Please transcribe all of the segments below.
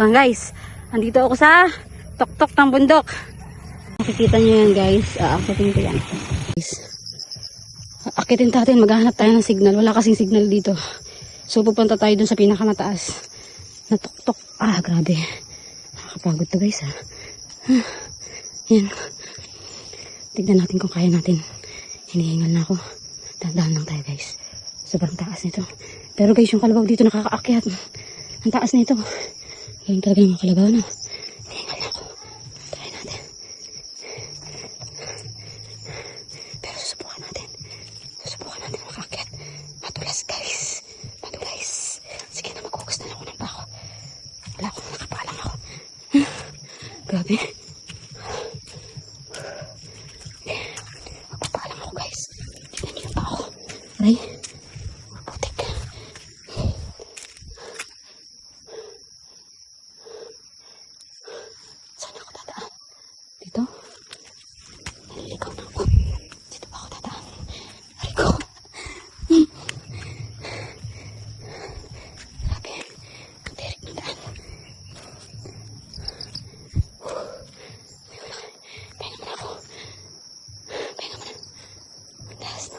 Guys, andito ako sa tuktok ng bundok. Nakikita nyo yan guys, aakitin ko yan. Guys, aakitin natin, maghahanap tayo ng signal. Wala kasing signal dito. So pupunta tayo dun sa pinakamataas na tuktok. Grabe. Nakakapagod to guys Yan. Tignan natin kung kaya natin. Hinihingal na ako. Dahan-dahan lang tayo guys. Sobrang taas nito. Pero guys, yung kalabaw dito nakakaakyat. Ang taas nito. Ganyan talaga yung mga kalabaw na. Hinihingal na ako. Try natin. Pero susubukan natin. Susubukan natin makaakyat. Madulas guys. Madulas. Sige na, maghugas na lang ako ng bako. Wala akong nakapalang ako. Grabe. Magpapalang ako guys. Tignan niyo yung bako. Aray. Putik. Saan ako dadaan? Dito? Naliligaw na ako. Dito ba ako dadaan? Aray ko. Grabe. Ang tirik ng daan. Pahinga muna ako. Pahinga muna. Ang taas na.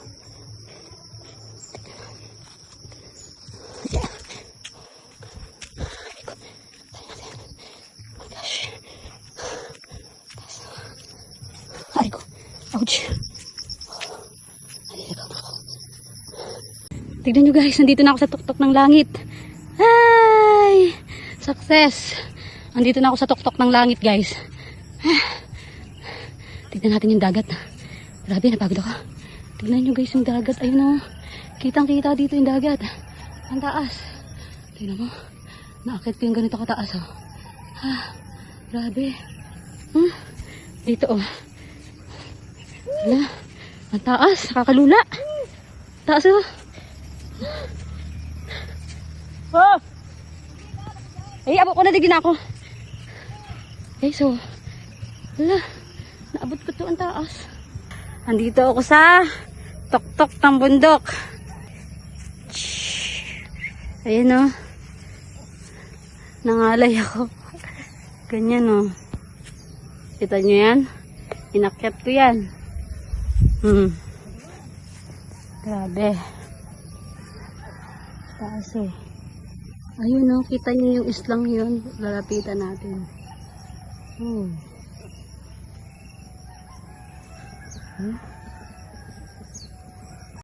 Ouch. Naliligaw na ako. Tignan nyo guys, nandito na ako sa tuktok ng langit. Ay! Success! Nandito na ako sa tuktok ng langit guys. Tignan natin yung dagat. Grabe, napagod ako. Tignan nyo guys yung dagat. Ayun o. Kitang kita dito yung dagat. Ang taas. Tignan mo. Naakit ko yung ganito kataas o. Grabe. Dito o. Wala. Ang taas. Nakakalula. Taas o. Abo ko na digin ako. So. Wala. Naabot ko to ang taas. Andito ako sa tuktok ng bundok. Ayan o. Nangalay ako. Ganyan o. Kita nyo yan? Inakyat ko yan. Grabe. Taas eh. Ayun o, kita nyo yung islang yun. Lalapitan natin.